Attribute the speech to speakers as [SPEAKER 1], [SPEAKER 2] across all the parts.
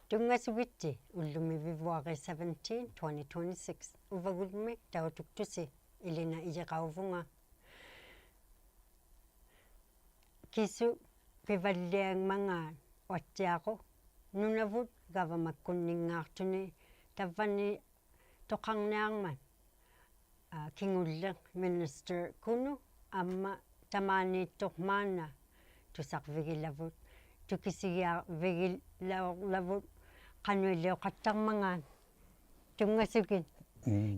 [SPEAKER 1] Tungasugitsi ullumi February 17, 2026 uvagulmi tautuktusi ilina ijeqauvunga kisu pivalliangmanga uatsiaqu nunavut gavamakkunningaartuni tavvani toqarniarman kingulleq minister kunu amma tamaaniittormaana tusarvigilavut tukisigiarvigilaorlavut qanuilliuqattarmangaan tungasugin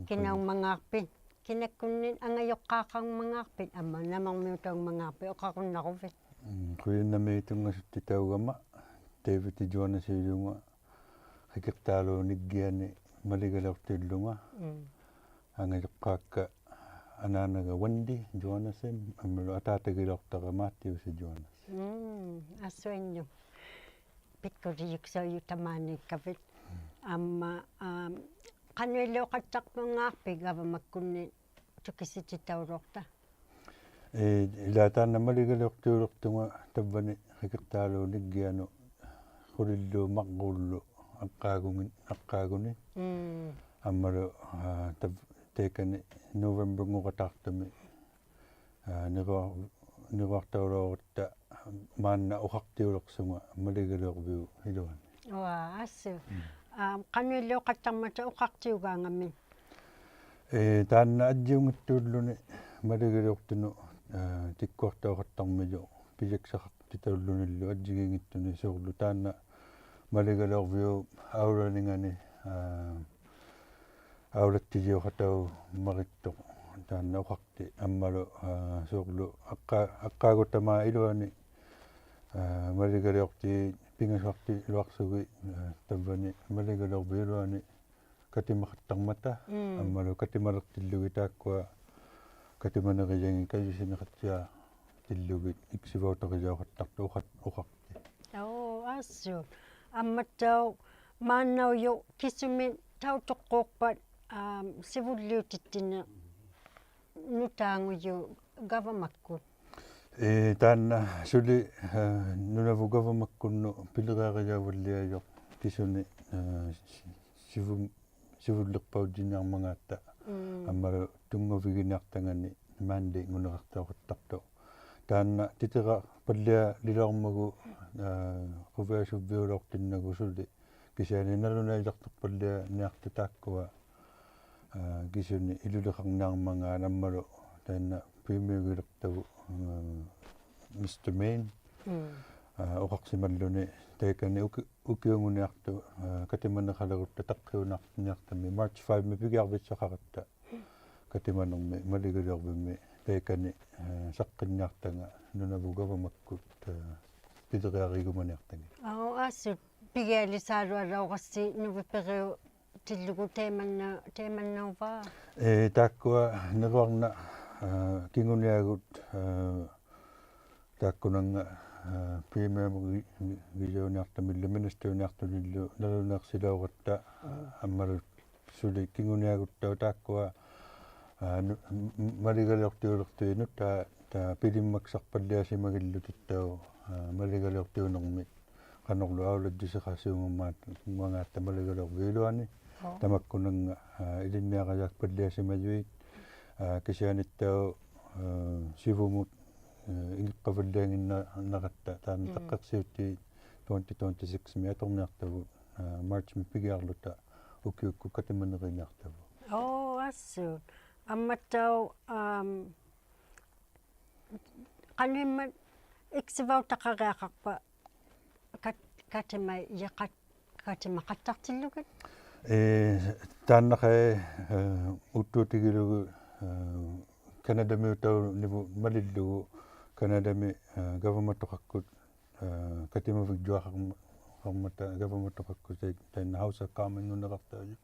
[SPEAKER 1] kinaummangaarpin kinakkunnin angajoqqaaqarmangaarpin amma namarmiutaungmangaarpi oqarunneruvit
[SPEAKER 2] Quinnami tungassutti taugama David Joanasiilunga qiqirtaaluuniggiani maligalertillunga angajoqqaakka anaanaga Wendy Joanasen ammalu ataatagilortaqa Maattiusi Joanas
[SPEAKER 1] assuinnu pikkuriuksoiyu tamaaniikkavit amma qanuilliuqattarpungaarpi gavamakkunni tukisititauruorta
[SPEAKER 2] ilataanna maligalertuulertunga tavvani qiqirtaaluuniggianu qulillu maqqullu aqqaaguni ammalu teekani November nguqataartumi niruartaulorutta maanna uqartiulersunga maligalerviu iluani
[SPEAKER 1] assu qanuilliuqattarmata uqartiugaangammin
[SPEAKER 2] taanna ajjiungittuulluni maligalertunu tikkuartauqattarmilu pijaksaqartitaullunillu ajjigingittuni suurlu taanna maligalerviu aulaningani aulattijiuqatau marittoq taanna uqarti ammalu suurlu aqqaaguttamaa iluani maligalerti pingasarti iluarsugi tavvani maligalervi iluani katimaqattarmata ammalu katimalertillugi taakkua katimaneriyangi kayusineqatsia tillugit iksivauteriauqattartu uqarti
[SPEAKER 1] assu ammattau maannauju kisumin tautoqqoorpat sivulliutittinne nutaanguju gavamakkut
[SPEAKER 2] taanna suli nunavu gavamakkunnu piliqaariaavulliajoq kisuni sivullerpautiniarmangaatta ammalu tungaviginiartangani maandi nguneqartauqattartu taanna titera pallia lilaormagu quviasuvviulortinnagu suli kisiani nalunailertorpallia niartu taakkua kisuni iluleqarniarmangaan ammalu taanna premiergilertagu Mr. Main oqarsimalluni taikani ukiunguniartu katimaneqalerutta taqqiunartiniartami March 5 mipigiarvitsaqaratta katimanermi maligalervimmi taikani saqqinniartanga nunavu gavamakkut piteriarigumaniartanga
[SPEAKER 1] assu pigialisaalualauqassi nuviperiu tillugu teemannauvaa
[SPEAKER 2] taakkua neruarna kinguniagut taakkunanga premier gijouniartamillu ministeriuniartunillu naluneersilauqatta ammalu suli kinguniaguttau taakkua maligalertiulertuinut taa pilimmaksarpalliasimagillutittau maligalertiunermi qanorlu aulattiseqasiungummaat maligalerviiluani tamakkunanga ilinniaqajaakpalliasimajuit kisianittau sivumut ingiqqavallianginnaqatta taana taqqarsiutti 2026 miatorniartavu March mipigiarluta ukiukku katimaneriniartavu
[SPEAKER 1] assu ammattau qanimmat iksivautaqariaqarpa katimai yaqat katimaqattartillugat
[SPEAKER 2] taannaqai uttuutigilugu kanadamiutau nivu malillugu kanadami government-toqakkut katimavigjuaqarmata government-toqakkut tainna House of Commons nuneqartaaju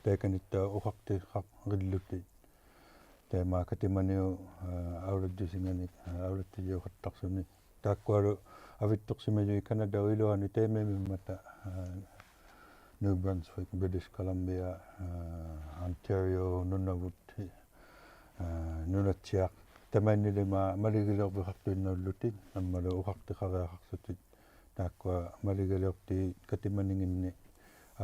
[SPEAKER 2] taikanitta uqartiqarrillutti taima katimaniu aulattisingani aulattijuuqattarsuni taakkualu avittorsimajui Kanada iluani taimimimmata New Brunswick, British Columbia, Ontario, Nunavut, Nunatsiaq tamainilima maligilerpiqartuinnaullutit ammalu uqartiqariaqarsutit taakkua maligilerti katimaninginni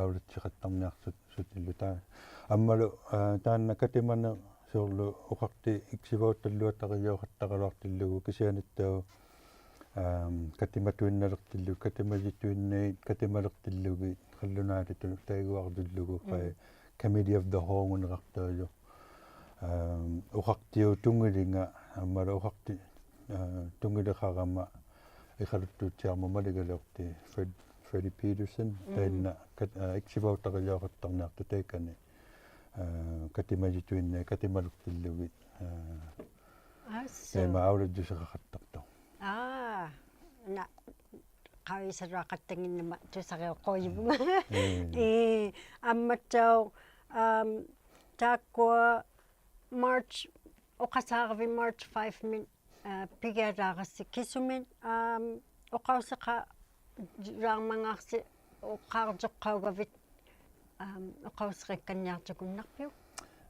[SPEAKER 2] аулатсиқаттарниарсут сутиллу таа аммалу таанна катимана суурлу уқарти иксивауталлуатариоқаттақалуартиллугу кисианиттау катиматуинналертиллу катимажитуиннаит катималертиллуги қаллунаалиту таагуардуллугу қай committee of the whole неқартаажо уқартиу тунгилинга аммалу уқарти тунгилеқарама ихалуттуутсиарма малигалеорти Freddie Peterson таинна иксиваутариоқаттарниарту таикани катимажитуинна катималертиллуги тайма ауладдусеқақаттарто
[SPEAKER 1] на qaisaraqattangиннама тусариоққоyibunga амматсау тааккуа March оқасаарви March 5 min пигаалаарасси кисумин оқаусеқа раамангаарси оқаартоққаугавит оқаусеққанниартукуннарпиу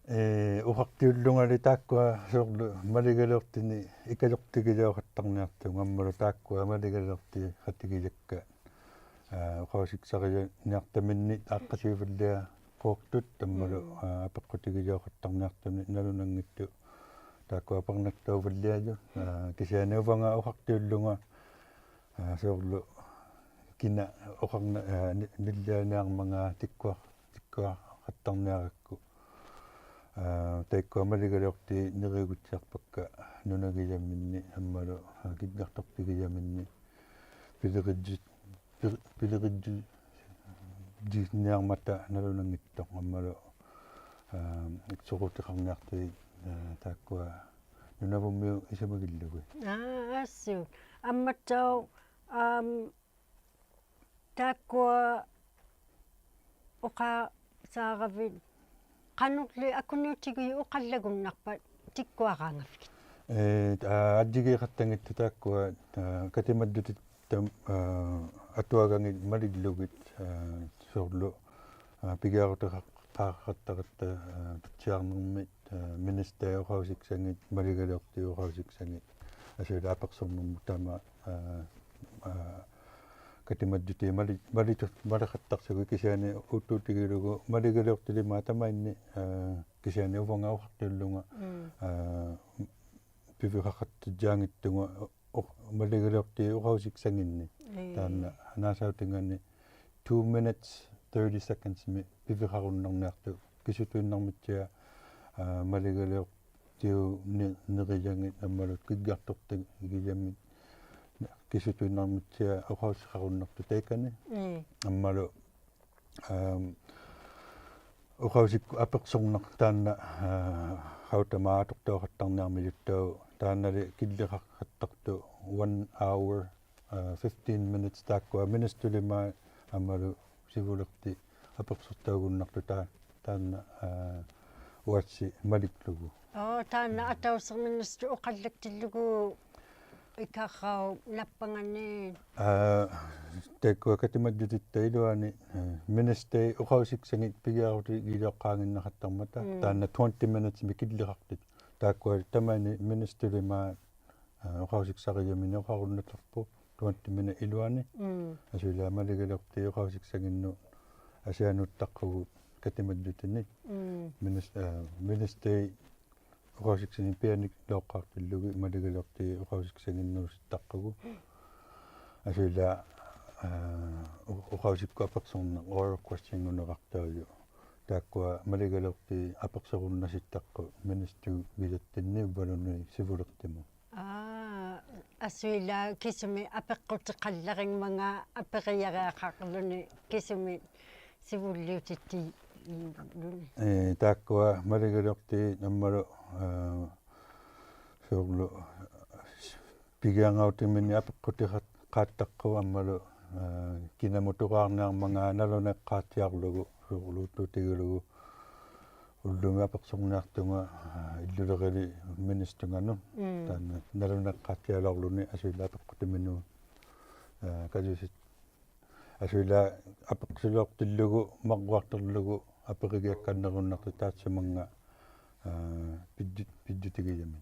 [SPEAKER 2] уқартиуллунгали тааккуа соорлу малигалеортини икалертигилеоқаттарниарту гаммалу тааккуа малигалерти хатигилакка оқаусиксария ниартаминни ааққасиувиллиа қооқтут таммалу апеққутигилеоқаттарниартуни налунангитту тааккуа парнактаувиллиажу кисианеуванга уқартиуллунга соорлу кина оқарна ниллианиарманга тиккуа қаттарниаракку таиккуа малигалеорти неригутсиарпакка нунагиямминни аммалу киггартортигиямминни пилериджи дисниармата налунангиттоқ аммалу иксорутиқарниарти тааккуа нунавуммиу исамагиллугу
[SPEAKER 1] ассу амматсау тааккуа оқа сааравит qanurli akunuutigu uqallagunnarpat tikkuaraangafik
[SPEAKER 2] аджигиқаттангитту тааккуа катимаддутит там атуагангит малиллугит соорлу пигиарутеқаққаақаттарата тутсиарнэрмит министериохаусиксангит малигалеортиохаусиксангит асула аперсорнэрму тама катимаддути малихаттарсугу кисиани уттуутигилугу малигалеортилима тамаинни кисиани увангауқартуллунга пивихақаттиджаангиттуга малигалеорти ураусиксангинни таанна наасаутингаани 2 minutes 30 seconds ми пивихаруннарниарту кисутуиннармитсиа малигалеортиу нериянгит аммалут киггартортаг игияммит кисутуиннармитсиа ураусиқаруннарту таикани аммалу ураусикку аперсорнар таанна хаутамаатортоқаттарниармилуттау тааннали киллеқарқаттарту 1 hour 15 minutes тааккуа министулима аммалу сивулерти аперсортаагуннарту таанна уатси маликлугу
[SPEAKER 1] таанна атаусерминнасту оқаллактиллугу икаррау наппангани
[SPEAKER 2] тэккуа катимаддутиттаилуани министей уқаусиксангит пигиарути гилеққаангиннақаттармата таанна 20 minutes микиллеқартит тааккуа тамани министулима уқаусиксариямини уқаруннатларпу 20 minutes илуани асула малигалерти уқаусиксагинну асиануттаққугу катимаддутини министей уқаусиксани пианик лооққартиллуги малигалерти уқаусиксагиннууситтаққугу асула уқаусикку аперсорна oral question нунеқартаажу тааккуа малигалерти аперсоруннаситтаққу министу гилаттинни балуни сивулертиму
[SPEAKER 1] асуила кисуми апеққутеқалларингманга апериареақарлуни кисуми сивуллиутитти
[SPEAKER 2] тааккуа малигалерти наммалу соорлу пигиангаутимини апеққутеқааттаққу аммалу кинамутуқарнаарманга налунеққаатиарлугу соорлуутутигулугу уллунга аперсорниартунга иллулерили министунгану таана налунеққаатиалорлуни асуила апеққутимину кажусит асуила апеқсулуортиллугу маққуартерлугу аперигиакканнеруннарту таатсуманга пиддутигиямин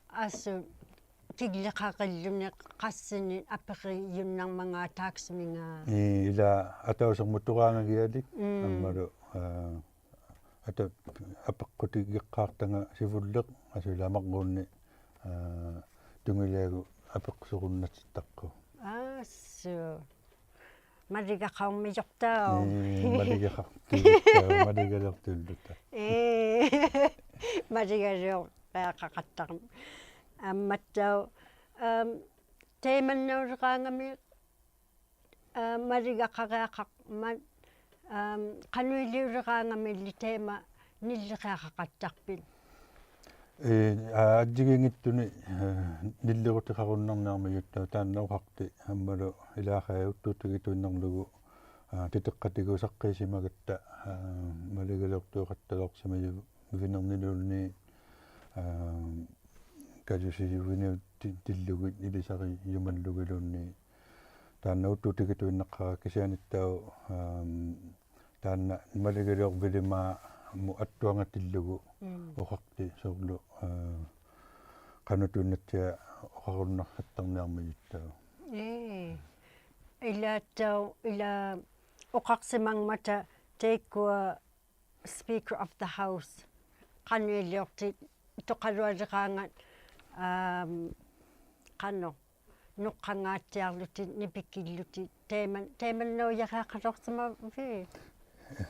[SPEAKER 1] ассу kigleqaqilluni qassini apeqiyunnarmangaa taaksminga
[SPEAKER 2] ila atausermutturaangagialik аммалу ата апеққутигиққаартанга сивуллеқ асуламаққуунни тунгилиагу апеққсуруnnatittaqқу
[SPEAKER 1] аассу малигақауммижортао
[SPEAKER 2] малигалертуллута
[SPEAKER 1] малигалеор паақақаттарм амматтау тееманнаулеқаангами малигақариақақ qanuiliuleqaangamilli teema nilleqaaqaqqattarpin
[SPEAKER 2] аджигингиттуни ниллерутиқаруnnarnaarmajuttaa тааннауқарти аммалу илаахааюттуутигитуиннарлугу титеққатигусаққисимагатта малигалертуоқатталорсимaju винернилуунни кажусисивиниу тиллугит илисари юмаллугилуунни тааннауттуутигитуиннаққара кисианиттау таанна малигалеорвилимаа му аттуангатиллугу оқарти соорлу канутууннатсиа оқаруннарсаттарниармажуттаа
[SPEAKER 1] илааттау ила оқарсимангмата тейккуа Speaker of the House qanuiliorti тоқалуалеқаангат qanno nuqqangaatiarluti nipikilluti teemannauyaраақалорсама ви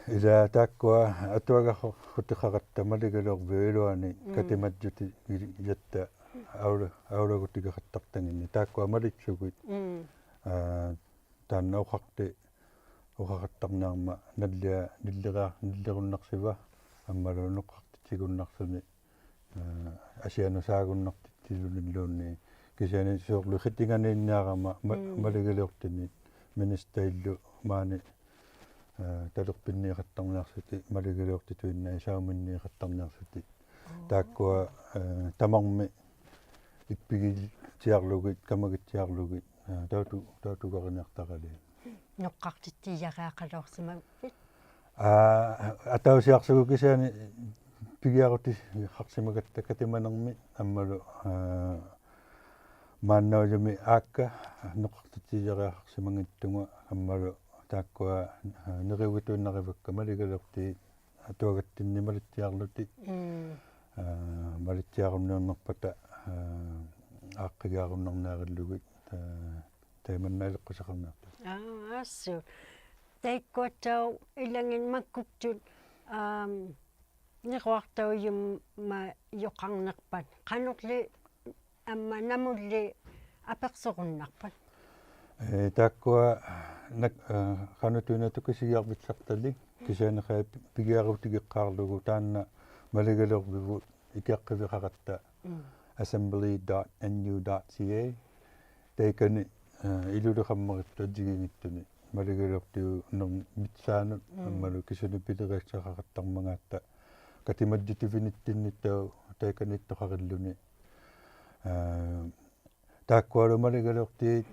[SPEAKER 2] ида тааккуа атуагаххутиқаратта малигалервиилуани катимаджути илатта аулагутигақаттартангинни тааккуа малитсугут тааннаухарти ухақаттарнаарма ниллеруннарсива аммалуунеққартитигуннарсуни асианусаагуннартитилуниллуунни кисиани соорлу хиттиганииннаарама малигалеортини министаиллу маани талерпиннииқаттарниарсути малигалеортитуиннаа сауминнииқаттарниарсути тааккуа тамарми иппигилтиарлугит камагитсиарлугит таутугариниартарали
[SPEAKER 1] ноққартиттияраақалорсимагпит
[SPEAKER 2] атаусиарсугу кисиани пигиарути харсимагатта катиманерми аммалу мааннаулуми аакка ноққартиттияраақарсимагиттуга аммалу тааккуа нериугитуиннаривакка малигалерти атуагаттинни малиттиарлути малиттиарунниорнерпата ааққигааруннарнаариллугит таиманнаалеққусақарнаарту
[SPEAKER 1] ассу тайккуаттау илангин маккуттут неруартауйумма йоқарнерпат қанерли амма намулли аперсоруннарпат
[SPEAKER 2] тааккуа ханутуинатукисигиарвитсартали кисианеқаа пигиарутигеққаарлугу таанна малигалервигу икиаққивиқаратта assembly.nu.ca тайкани илулеқаммаритту атигингиттуни малигалертиу нер митсаанут аммалу кисуни пилериассақақаттармагаатта катимаджутивиниттинниттау тайканиттоқариллуни тааккуалу малигалертиит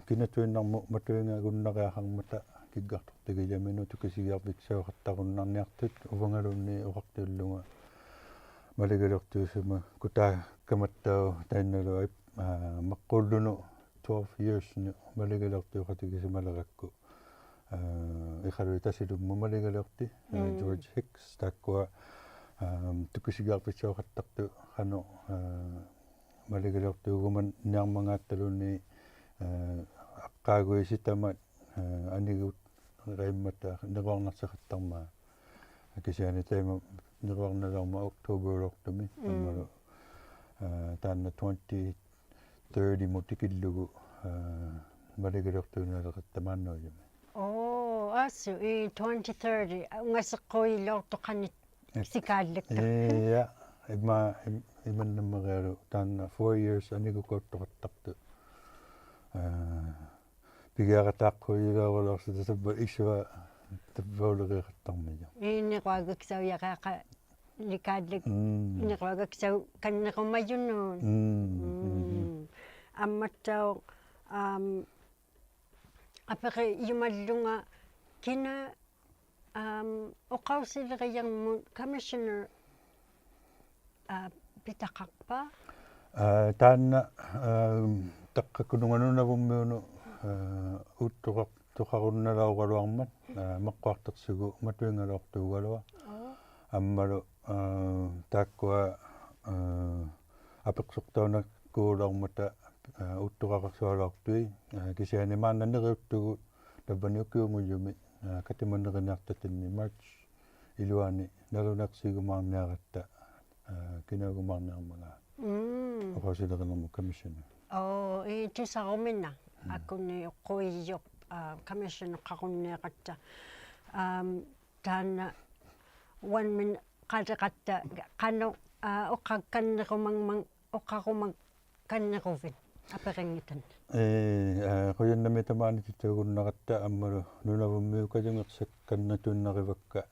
[SPEAKER 2] кинатуиннарму матуингаагуннариахармата киггартортигиламину тукисигиарвиксаоқаттаруннарниартут увангалунни оқартиуллунга малигалертиусума кутаа каматтау таинналу маққуллуну 12 years малигалертиоқатигисималеракку ихалуи тасилумму малигалерти George Hicks тааккуа тукисигиарвиксаоқаттарту хану малигалертиугуман ниармангаатталуни аққаагуиситамат анигут райммата неруарнарсақаттармаа кисиани тайма неруарналарма октооберлортуми аммалу таанна 2030 мутикиллугу малигалертуунеалеқаттамааннуйуми
[SPEAKER 1] ассу 2030 унгасеққуилоортоқанит сикааллакта
[SPEAKER 2] я иманнаммериалу таанна 4 years анигукооттоқаттарту пигиаратааққуилаавалорсу тасабба исуа табваулериқаттармига
[SPEAKER 1] инеруагаксауяқаақа ликааллак инеруагаксау каннеқумаюннуун амматтау апеқи юмаллунга кина оқаусилериярмут commissioner питақарпа
[SPEAKER 2] таанна таққакунунганунавуммиуну уттоқарунналаугалуармат маққуартэрсигу матуингалуартуугалуа аммалу тааккуа апеқсортаунаккуулармата уттоқақарсуалуартуи кисианимааннанериуттугу табаниуккиунгуйуми катиманнеринартатинни марч илуани налунерсигумаарниаратта кинаагумаарниармага оқосилеринерму комиссиона
[SPEAKER 1] тусарумина аккуни оққуийоқ комиссион қарунниақатта таанна 1 min qalеқатта қано оққакканнерумангман оққарумак каннерувит аперингитан
[SPEAKER 2] қуяннами тамаани титугуннаратта аммалу нунавуммиукалунгерсак каннатуннаривакка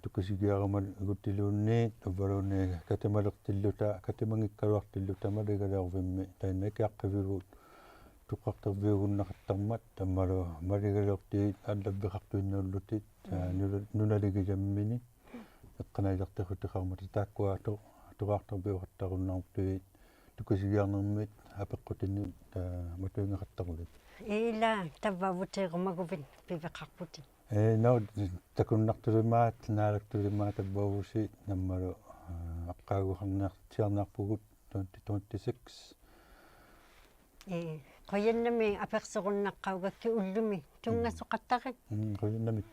[SPEAKER 2] туккасигиарамал игуттилуунниит увалуунни катамалертиллута катамангиккалуартиллута малигалеорвимми таиннакиаққивигут туққартервиугуннақаттармат таммалу малигалеортиит аллаббеқартуиннууллутит нулалигиламмини эққанаилертихутеқармата тааккуаато туқартервиуқаттаруннаарутуит туккасигиарнэрмит апеққутинни матуингақаттарулит
[SPEAKER 1] ила таввавутеерумагувит пивеқарпути
[SPEAKER 2] ноо такуннартулимаат наалактулимаат аббавуси наммалу аққаагухарниартиарнаарпугут 2026
[SPEAKER 1] qoyannami aperserunnaqqaugakki ullumi tungassoqattaqit
[SPEAKER 2] qoyannamit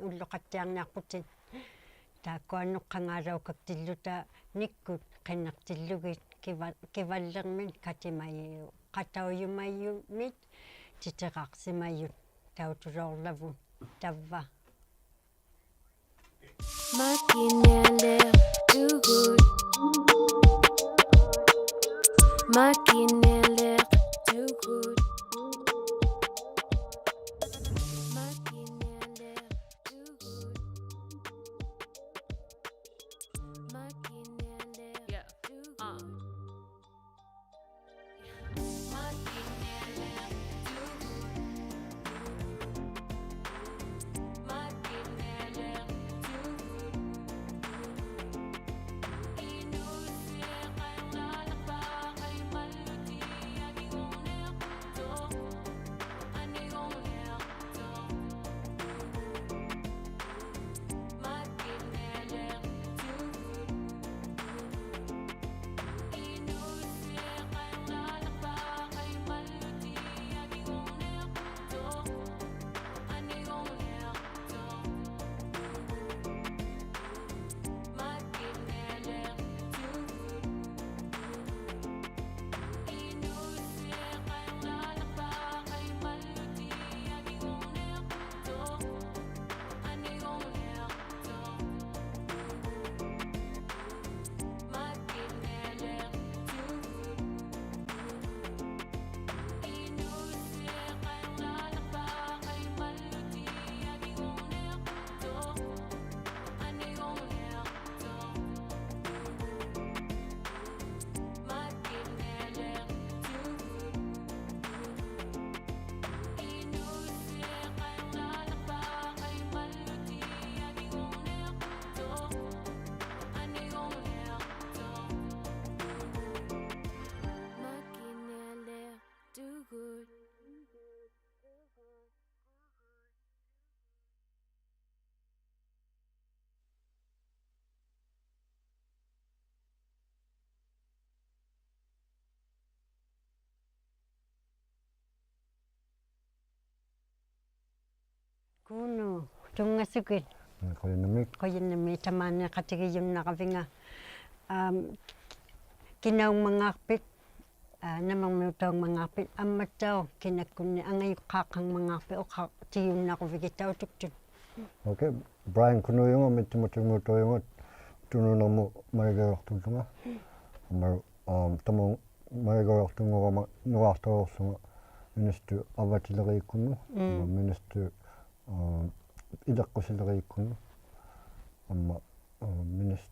[SPEAKER 1] ulloqattiarniarputit taakkuannoqqangaalaukaktilluta nikkut qinnertillugit kivallermin katimayiu qatauyumayyumit titeqarsimayyut tautuloorlavu tavva
[SPEAKER 3] Makinele too good. Makinele too good. Makinele too good. Makinele too good. Makinele too good. Makinele too good.
[SPEAKER 1] Kunu tungasukit qoyannami tamaanneqatigiyunnaravинга kinaungmangaarpit namarmiutaungmangaarpit амматтао кинаккунни ангаюққааққангмангаарпи оқа тигиуннарувигиттауттук
[SPEAKER 4] Окей, Брайан Кунуйунга миттимутимуутуйунгат тунунерму малигаёртуллунга аммару таму малигаёртунгорама нуартаорсунга министу аватилерииккунну министу илаққусилерииккунну амма министу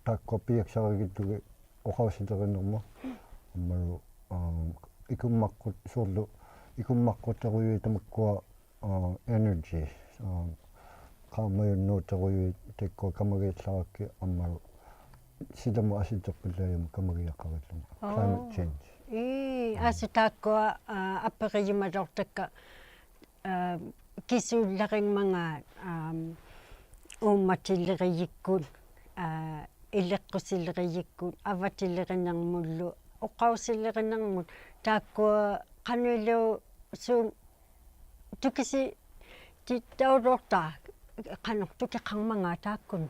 [SPEAKER 4] таккопиаксаригиттуги оқаусилеринерма аммару икуммаққут суурлу икуммаққуттеруи тамаккуа energy qaamajunnuuteruyi tikku kamagillаракки аммару sidamo asittoqqillaayum kamagiaqqarulluma climate change
[SPEAKER 1] asutaakua aperiumalortakka kisuullaringmanga uummatilleriyikkut illeqqusilleriyikkut avatillerinermullu oqaussillerinermut taakkua qanuilu suun tukisi taulortaa qanortukiqarmanga taakkunu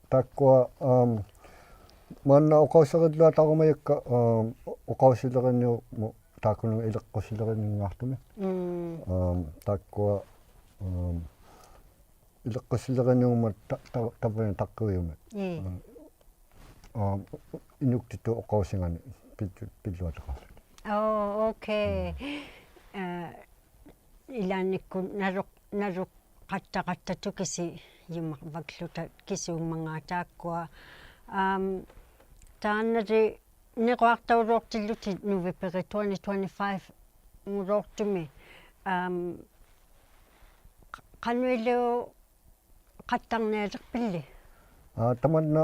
[SPEAKER 4] takkua manna oqausserillua tarumayakka oqaussillerinnuu taakkunu ileqqusillerinningaartumi takkua ileqqusillerinnuuma tapani taqquriuma inuktittu oqaussingani pilluataqarlut
[SPEAKER 1] okay ilaanikku naruq qattaqatta tukisi yumaqvakluta kisuummangaa taakkua taannari nequartauruortilluti November 2025 nguloortumi qanuilu qattarnialerpilli
[SPEAKER 4] tamanna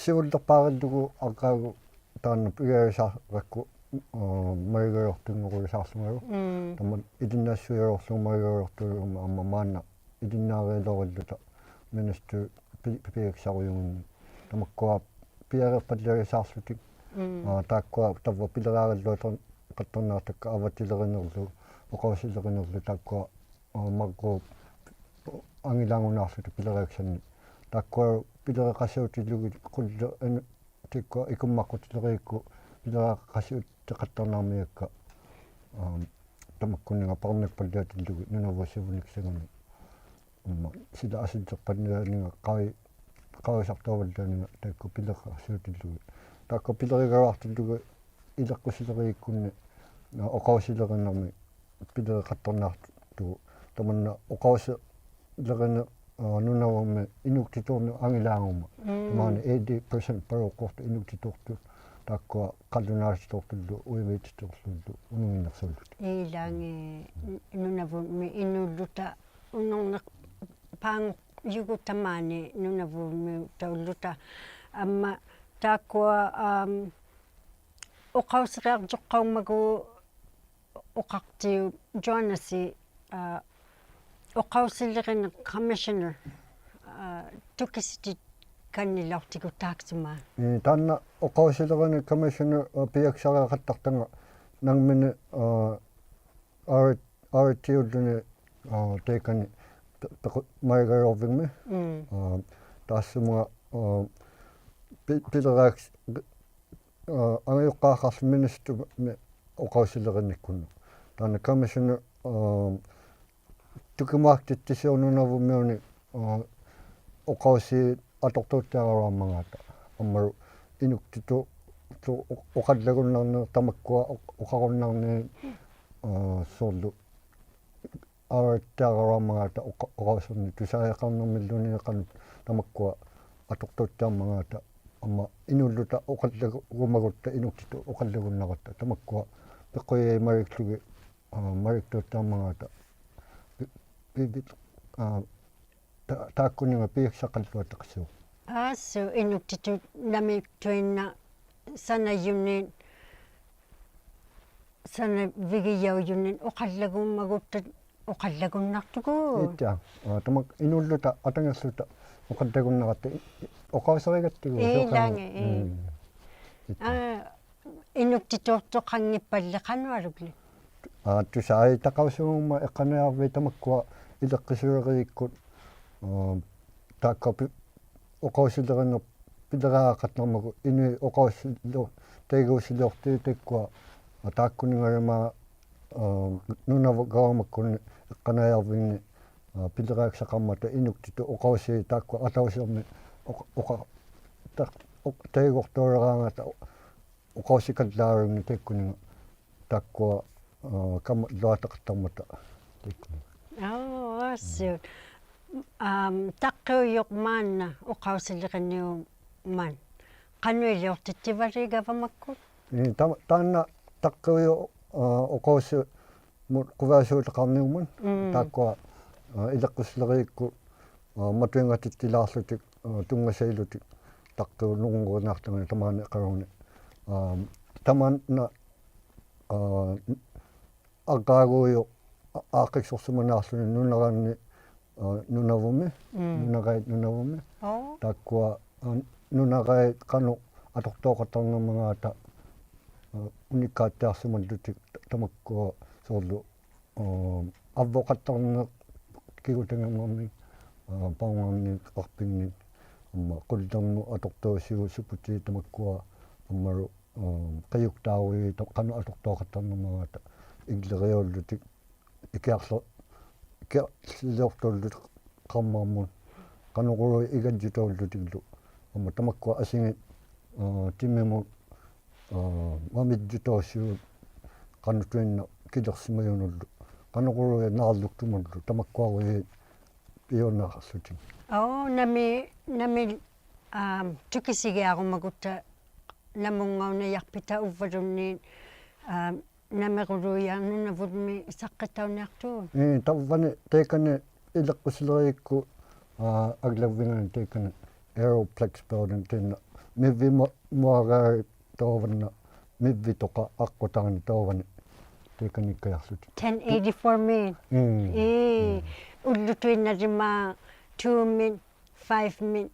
[SPEAKER 4] sivullerpaarillugu aqaagu taanna pigarisaqakku marigayortungurusaarlumaru taman ilinnaassuyororlumarigayortuuma amma maanna ilinnaariilorilluta minister pipiiksaruyungun tamakkua piareerpallerisaarlutik taakkua tavva pileraarilluutor qattornaartakka avatilerinerlu oqaussillerinerlu taakkua margu angilaangunaarlutu pileriaksanni taakkua pilereqassuutillugi qullu tikkua ikummaqqutilerikku pilereqassuutteqattornaarmiakka tamakkunninga parnakpalliatillugi nunavusivuniksigani amma sila asitteqpannianinga qavisartuavalluaninga taakku pilereqassuutillugi taakku pilerigaruartillugi ileqqusileriikkunni oqaussillerinnermi pilereqattornaartugu tamanna oqaussillerinne nunavummi inuktituurni angilaanguma tamaani 80% paruqqortu inuktituurtu taakkua qallunaarsitortullu uiviittitorlullu unuinnersullut
[SPEAKER 1] ilaangi nunavummi inulluta unorneq paang yugutamaani nunavummi taulluta amma taakkua oqausseriartoqqaummagu oqartiu Joanasi oqaussillerin commissioner tukisitit kannilortigu taaksumaa
[SPEAKER 4] taanna oqaussillerin commissioner piaksariaqattartanga nangmini RTUlluni teekani marigayorvigmi taassumuga pileraaks angajuqqaaqarlu minister oqaussillerinnikkunnu taana commissioner tukimaartittisiornunavummiuni oqaussi atortuuttiararuammangaata ammaru inuktitu oqallagunnarni tamakkua oqarunnarni soorlu arattiararuammangaata oqauserni tusaayaaqarnermillunineqanut tamakkua atortuuttiarmangaata amma inulluta oqallagumagutta inuktitu oqallagunnaqatta tamakkua peqquyai mariklugi mariktuuttiarmangaata taakkuninga piiksaqalluataqsuu
[SPEAKER 1] aasu inuktitu namiktuinna sanayunnin sana vigiyaujunnin oqallagummaguttat oqallagunnartugu
[SPEAKER 4] ittaa tamak inulluta atangerluta oqallagunnaqatta oqauserigattigu
[SPEAKER 1] ilaangi inuktituortoqangippalli qanualukli
[SPEAKER 4] tusaai taqausuumma eqqanaarvi tamakkua ileqqisueriikkut taakka oqaussillerinner pileraaqatnermagu ini oqaussillu teiguussiliortii tikkua taakkuningarima nunavagarumakkunni eqqanaarvinni pileraaqsaqammata inuktitu oqaussi taakku atausermi oqa teigortuuleraangata oqaussikallaarunni tikkuninga taakkua kama luataqtarmata tikkuninga
[SPEAKER 1] aasu taqquyuq maanna oqaussilleqinniuman qanuiliortittivarigavamakku
[SPEAKER 4] taanna taqquyu oqaussi quvaasuuteqarniuman taakkua ileqqusilleriikku матуингатиттилаарлутик тунгасаилутик таққу нунгунаартангани тамаани қаруни тамаанна агаагуйо аақиксорсуманаарлуни нунараанни нунавуми нунагайт нунавуми
[SPEAKER 1] оо
[SPEAKER 4] таккуа нунагайт кану атортооқатарнамагаата уникааттаарсумаллутик тамаккуа соорлу аввоқаттарнеқ кигутангаммами паунгарни арпинни амма қуллерну аторторсиу супути тамаккуа аммару қаюктааруи қану атортооқаттарнамагаата иглериоллутик икиарло икиарлиортоллут қаммармун кануруи игаджитооллутиглу амма тамаккуа асингит тиммиму мамиджитоосиу канутуинна килерсимаюнуллу кануруи наарлуктумаллу тамаккуаруи пионаарлутик
[SPEAKER 1] оо нами тукисигиарумагутта намунгаунаярпита уввалунни намерулуиарнунавулми саққитауниартуу
[SPEAKER 4] таввани текане илеққусилерикку аглаввингани текане aeroplex building тинна мивви муагаа тоованна мивви тоқа аққутарни тоовани теканиккаярсут
[SPEAKER 1] 1084 min уллутуинналима 2 min 5 min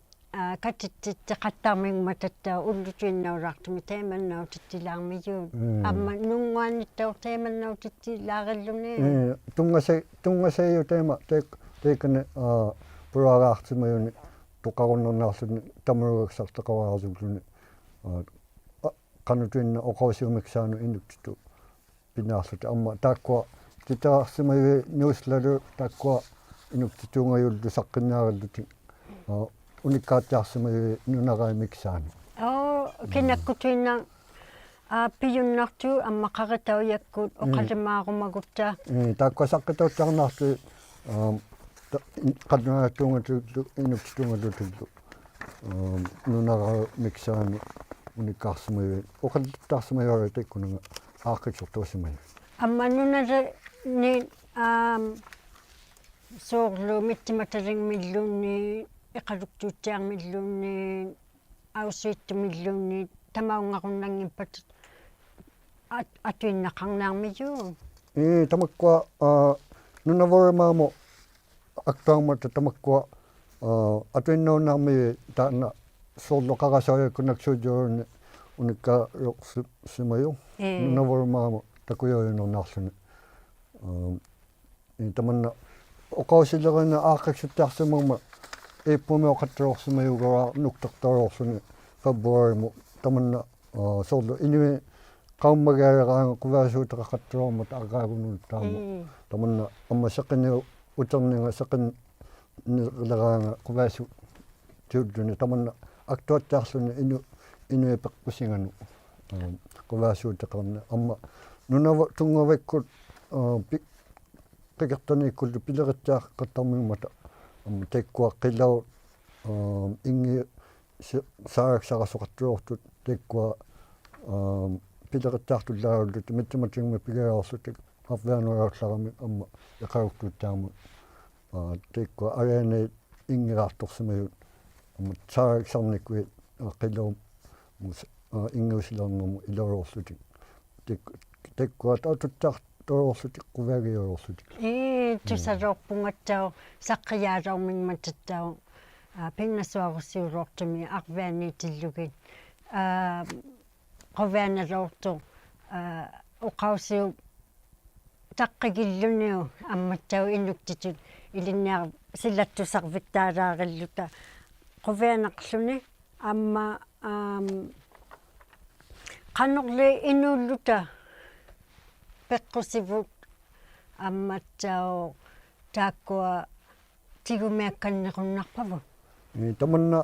[SPEAKER 1] катиттиттеқаттармингма таттаа уллутуиннаулаартуми таиманнаутиттилаармиюун амма нунгуанниттау таиманнаутиттилаариллуни
[SPEAKER 4] тунгасаю таима текане пурагаартимаюни тоқаруннернаарлуни тамуругсартеқаваарсуглуни канутуинна оқосиумиксаану инуктиту пинаарлут амма тааккуа титаарсимаюи ньюслалу тааккуа инуктитунгаюллу саққиннаараллути уникааттаарсимаюи нунараимиксаани
[SPEAKER 1] оо кинаккутуинна пиюннарту аммақаритауяккут оқалимаарумагутта
[SPEAKER 4] тааккуа саққитауттарнаарлу qadnaatuungatullu inuktituungalutullu nunara-mixaanu unikkaarsimayu uqalluttaarsimayuara tikkunanga aaqqisortuusimayu
[SPEAKER 1] амманунала ни соорлу миттиматалингмиллуунни эқалуктуутсиармиллуунни аусуиттумиллуунни тамаунгаруннангиппат атуиннақарнаармию
[SPEAKER 4] тамаккуа нунаворимаамо актуармата тамаккуа атуиннаунаарми таана соорлоқарасариаккунаксуутиорни униккаасимаю нунаворимаамо такуйоюнернаарлуни таманна оқаусилерина ааққиксуттаарсимагма иппумиоқаттуорсимаюгара нуктартаруорсуни фебруариму таманна соорлу инуи qaummageeraanga quvaasuutaqaqqattuarmat aqaagunuuttaarmu tamanna amma saqinniu uterninga saqin nileraanga quvaasu tuulluni tamanna aktuattaarluni inu peqqusinganu quvaasuutaqarna amma nunava tungavakkut pikertaniikkullu pileritsaaqattarmigmata amma tekkua qilau ingi saaraksaarasuqattuortut tekkua pileritsaartullaarullut mittimatingmi pigaarsutik afvaanuarlarami amma iqaruktuuttaamu tekkua ariani ingiraartorsimayut amma saaraksaarnikui qilau ingusilarnermu ilororlutik tekkua taatuttaartororlutik quvagiorlutik
[SPEAKER 1] тусалоорпунгаттау саққиаалаумингмататтау пингнасуаруссиулоортуми арвааниитиллугит qovaaналоорту уқаусиу таққигиллуниу амматтау инуктитут илинниар силаттусарвиттаалаариллута qovaaneqluni амма qannerli inuulluta peqqusivut амматтау тааккуа тигумиакканнеқуннарпагу
[SPEAKER 4] tamanna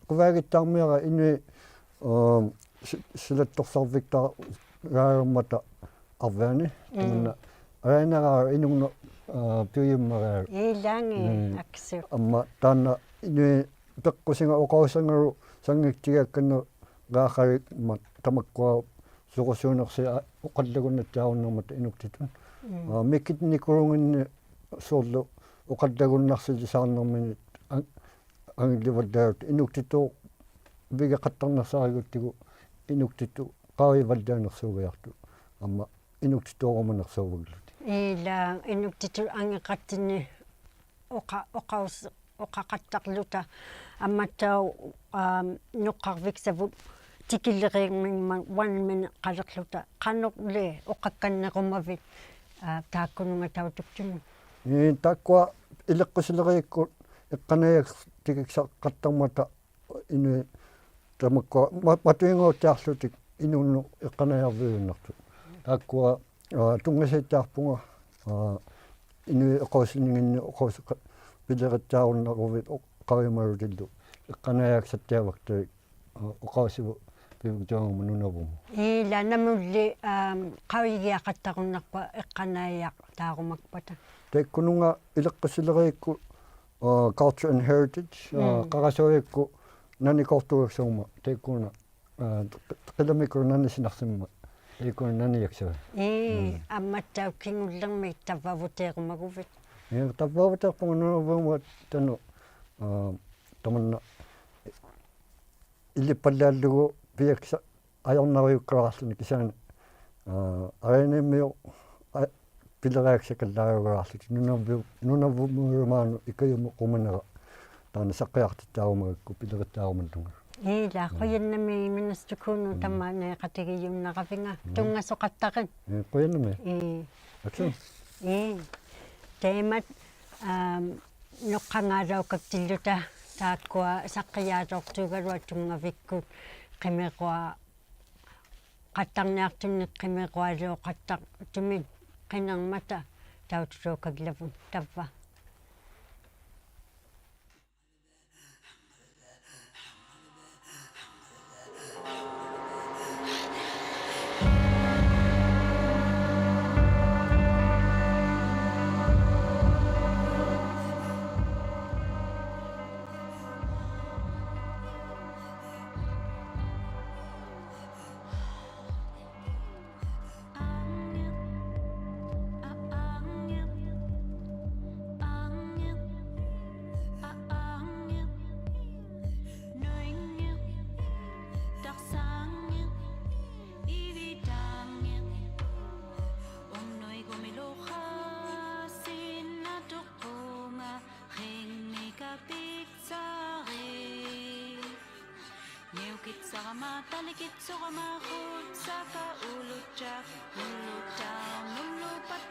[SPEAKER 4] quvaagittaarmiara inui silattorsarvikta raarummata arvaani tamanna arainaraa inungna piyummaraa
[SPEAKER 1] илаанги аксу
[SPEAKER 4] amma taanna inui peqqusinga oqausangaru sangiktigaakkanna gaaqarit mat tamakkua suqusuunersi oqallagunnatsaarunnermat inuktitun mikitnikurunginni soorlu uqallagunnarsil saarnerminit angillivallaarut inuktito vigeqattarnersaariguttigu inuktito qaavivallaanersuugiartu amma inuktitoorumanersuuvaglut
[SPEAKER 1] ila inuktitu angeqattinni oqaqattaqluta ammattau nuqqarviksavut tikilleриермингма 1 minute qalерluta qanorle oqakkannequmavit taakkununga tautuktunu
[SPEAKER 4] takkua ileqqusilleriikkut eqqanayak tikiksaqqattarmata inu tamakkua matuinguutiarlutik inunnu eqqanajarviunnartu takkua tungasitsaarpunga inu eqosinninginni oqos pileritsaarunneruvit qavimarutillu eqqanayaksattiavaktuik oqasivu pivuktuanguma nunavumu
[SPEAKER 1] ila namulli qavigiaqattaqunnerpa eqqanaajaq taarumakpata
[SPEAKER 4] tekkununga ileqqusilleriikku culture and heritage qarasuikku nanikortuuksuma tekkuna qilamikur nanisinarsimma tekkuna naniyaksua
[SPEAKER 1] амматтау кингуллерми таввавутеермагувит
[SPEAKER 4] таввавутеерпунга нунавума тану таманна иллиппаллааллугу пиакса ajornariukkararluni kisaan arinimmiu pileriaksakallaarugararlut nunavumurumaanu ikayumu qumanera taana saqqiartittaarumarakku pilerittaarumalluga
[SPEAKER 1] ila qoyannami minastukunu tammaane qatigiyunnaqavinga tungasoqattaqin
[SPEAKER 4] qoyannami aksen
[SPEAKER 1] teemat noqqangaalaukaktilluta taakkua saqqiyaatoortuugalua tungavikkut qimequa qattarniartunni qimequaluoqattaqtumin qinarmata tauturuukaglavun tavva
[SPEAKER 3] Talikit sukamakot sa kaulutyak ulutaw nulupat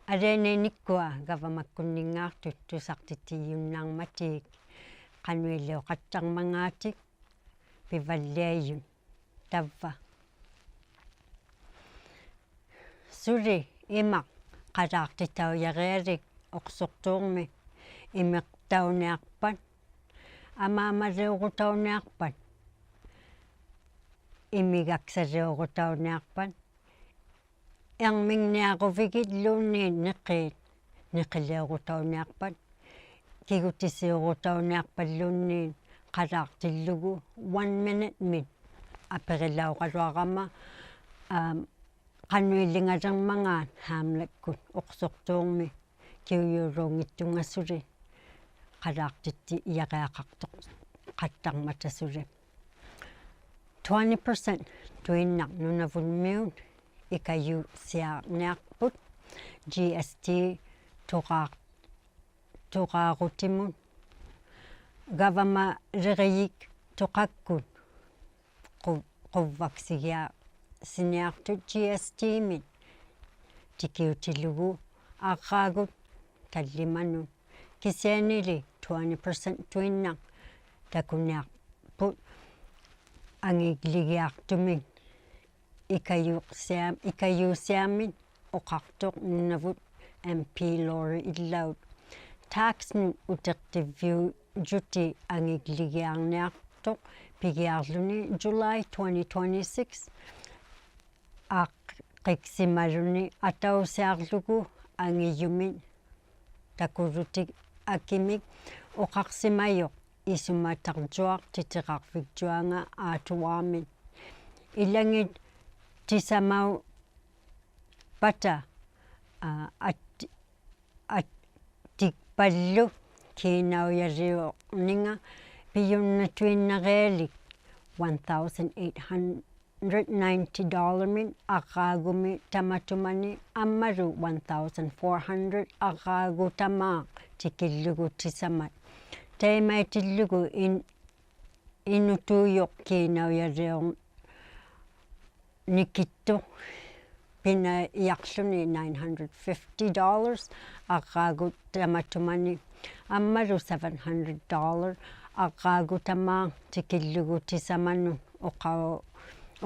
[SPEAKER 3] Areneenikkua gavamakkunningaartut tusartitiyunnaarmatik qanuilluqattarmangaatik pivalliayun tavva suli imaq qalaartitaujarialik oqsortuurmi imeqtauniarpat amaamaliuqutauniarpat imigaksaluuqutauniarpat ermingniaquvigit luunniit neqiliuqutauniarpat kigutisiuqutauniarpalluunniit qalaartillugu 1 minute mit aperilauqaluaqama qanuillingalermangaat haamlakkut oqsortuurmi kiuyuuruungittungassuli qalaartitti iaqaaqartoq qattarmatasuli 20% tuinnak nunavunmiun ikayuusiaarniarput GST tuqaarutimun gavama reriyik toqakkut quvvaksigia siniartut GST-mit tikiutilugu aaqqaagut tallimanun kisianili 20% tuinnaq takuniarput angigligiartumik ikayuusiaamit oqartoq nunavut MP Lori illaut taxnut uteqtivviujuti angigligiarniartoq pigiarluni July 2026 qiksimaluni atausiarlugu angiyumit takurutik akimik oqarsimayoq isumatarjuaq titiqarfiktuanga aatuaamit ilangit tisamau pata tikpallu kiinauyariuqninga piyunnatuinnerealik $1,890 min aqaagumi tamatumani ammaru $1,400 aqaagutamaa tikillugu tisamat taimaitillugu inutuuyoq kiinauyariuq nikittu pina iaqluni $950 aqaagut tamatumani ammaru $700 aqaagutamaa tikillugu tisamanu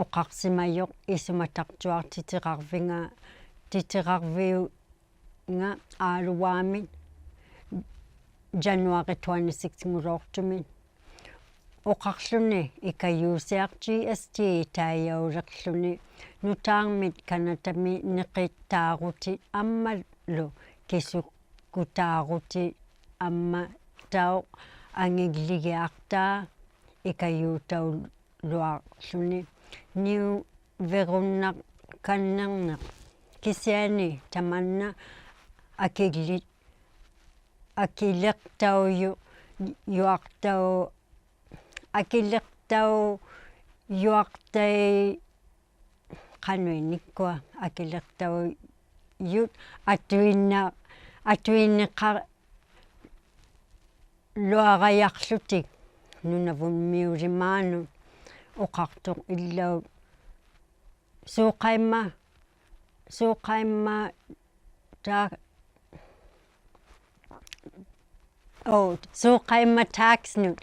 [SPEAKER 3] oqarsimayoq isumataqtuaq titiqarviunga aaluaamit January 26 nguroortumit oqarluni ikayuusiaq GST taayaureqluni nutaarmit kanatami neqittaaruti ammalu kisukkutaaruti amma tauq angigligiartaa ikayuutauluarluni niu verunnaq kannerneq kisiani tamanna akileqtau qanuinikkua akileqtauyut atuinneqa luarayarlutik nunavunmiurimaanu oqartoq illaut suuqaimma suuqaimma taxnut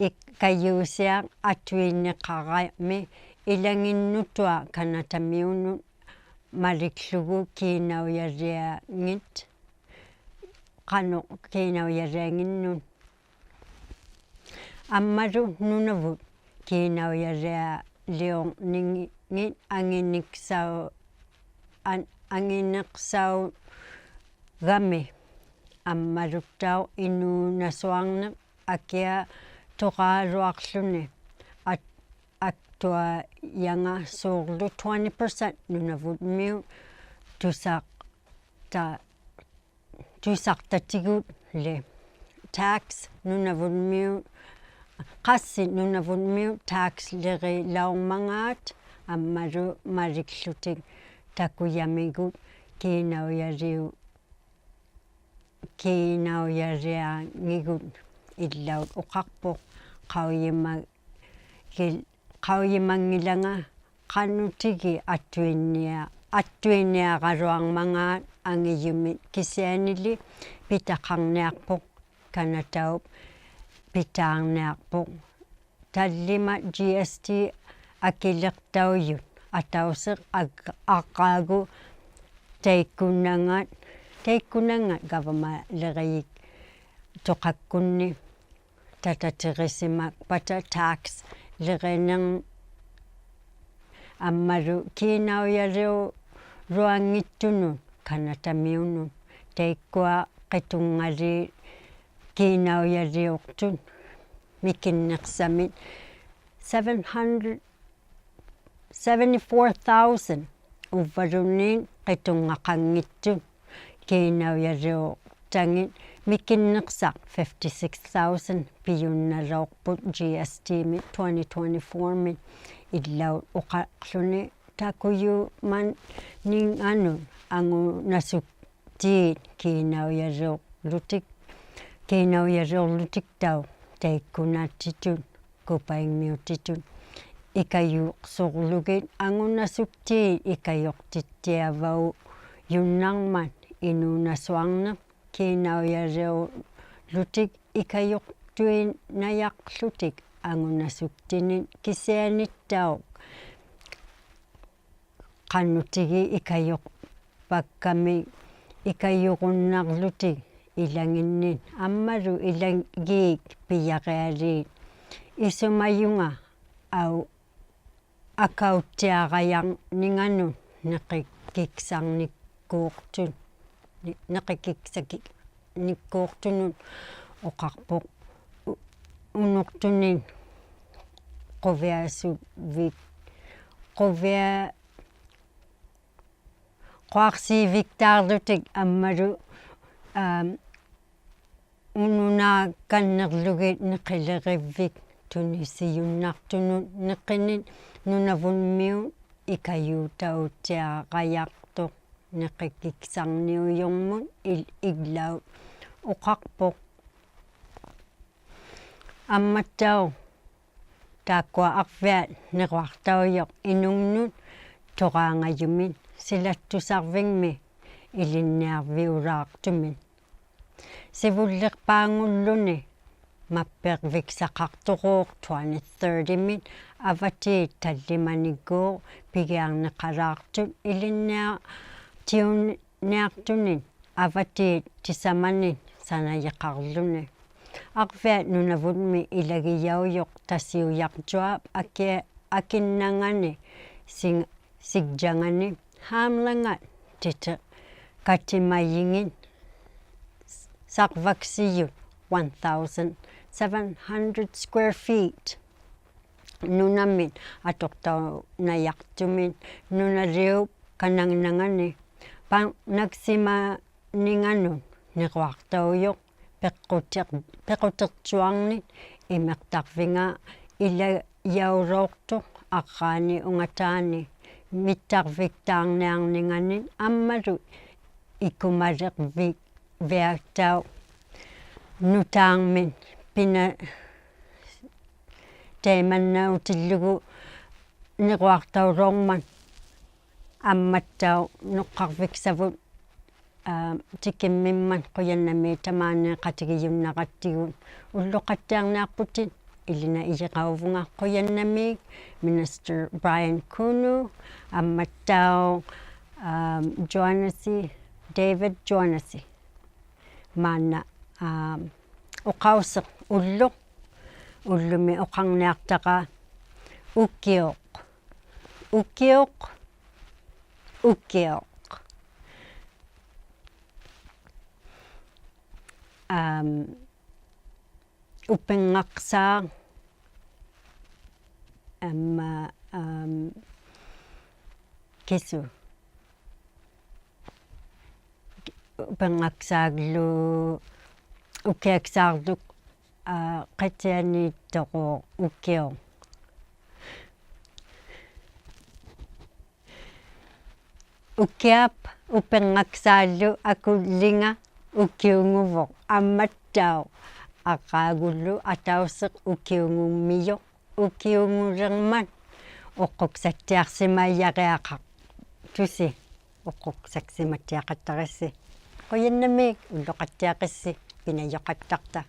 [SPEAKER 3] ikayuusiaq atuinneqarami ilanginnutua kanatamiunut maliklugu kiinauyariangit qanuq kiinauyarianginnut ammaru nunavut kiinauyarialiorningit angineqsaugami ammaluttau inuunasuarneq akia toqaaluarluni aktua suurlu 20% nunavutmiu tusaqtatigut le tax nunavutmiu qassi nunavutmiu tax leri laummangaat ammaru mariklutik takuyamigut kiinauyariangigut illaut oqarpoq qauyimangilanga qannutigi attuinniaqaruarmangaat angiyumit kisianili pitaqarniarpoq kanataup pitaarniarpoq tallima GST akileqtauyut atauseq aqqaagu taikkunangat gavama leriyik toqakkunni tatatiqisimak pata tax lereneng ammaru kiinauyariuruanngittunut kanatamiunut taikkua qitungali kiinauyariuqtut mikinneqsamit $774,000 uvvarunniin qitunngaqanngittu kiinauyariuqtangit mikinneqsaq $56,000 piyunnalorput GST mit 2024 mit illau uqarluni takuyu man ning anu angu nasuk tiit kiinauyariorlutik tau taikkunaatitun kupaingmiutitun ikayuqsorlugit angunasuktiit ikayuqtittiavau yunnarman inuunasuarneq kiinauyariorlutik ikayuqtuinayaqlutik angunasuktinin kisianittauq qannutigi ikayuqpakkami ikayuqunnarlutik ilanginnin ammalu ilangiik piyaqaaliit isumayunga au akauttiaqayarninganun neqikiksarnikkuuqtun neqikiksakiknikkuuqtunun oqarpoq unuqtunin quviasuvik qoarsiiviktaarlutik ammalu ununaakannerlugit neqileriivvik tunisiyunnartunun neqqinin nunavunmiut ikayuutautsiaqayartoq neqikiksarniuyormun illau uqarpoq амматтау тааккуа арфиат неруартауйоq инунгнут тораангаюмин силаттусарвигми илинниарвиулаартумин сивуллерпаангуллуни маппервиксақартуруоқ 2030 аватиит таллиманиккуу пигиарнеқалаартут илинниартиунниартунин аватиит тисаманин санаеқарлуни арфиат нунавутми илагияуйоқ тассиуяртуап акиннангани сигжангани хаамлангат тите катимайингин сарваксиют 1700 square feet нунаммит атортаунаяртумин нуналиуп канангнангани пан наксима нинганун неруартауйоқ пеқутертуарнит имертарвинга ила яулоортоқ аққаани унгатаани миттарвиктаарниарнинганин аммалу иккумалеқвик виактау нутаармин пина тайманнаутиллугу неруартаулоорман амматтау ноққарвиксавут тикиммимман қуяннами тамаанеқатигиюннақаттигун уллоқаттиарнаарпутит илина ижеқаувунга қуяннами Minister Brian Kunu амматтау David Joanasi маана оқаусеқ уллуми оқарниартаqa уккиоқ уппенгақсаа амма кису уппенгақсааглу уккиаксаарлук qatianiittoqu ukkio ukkiap uppengaksaallu akullinga ukkiunguvoq ammattau aqaagullu atausseq ukkiungummiyo ukkiungulerman oqquksatsiarsimaiyaqeaqaq tusi oqquksaksimattiaqattarissi qoyannamik ulloqattiaqissi pinayoqattarta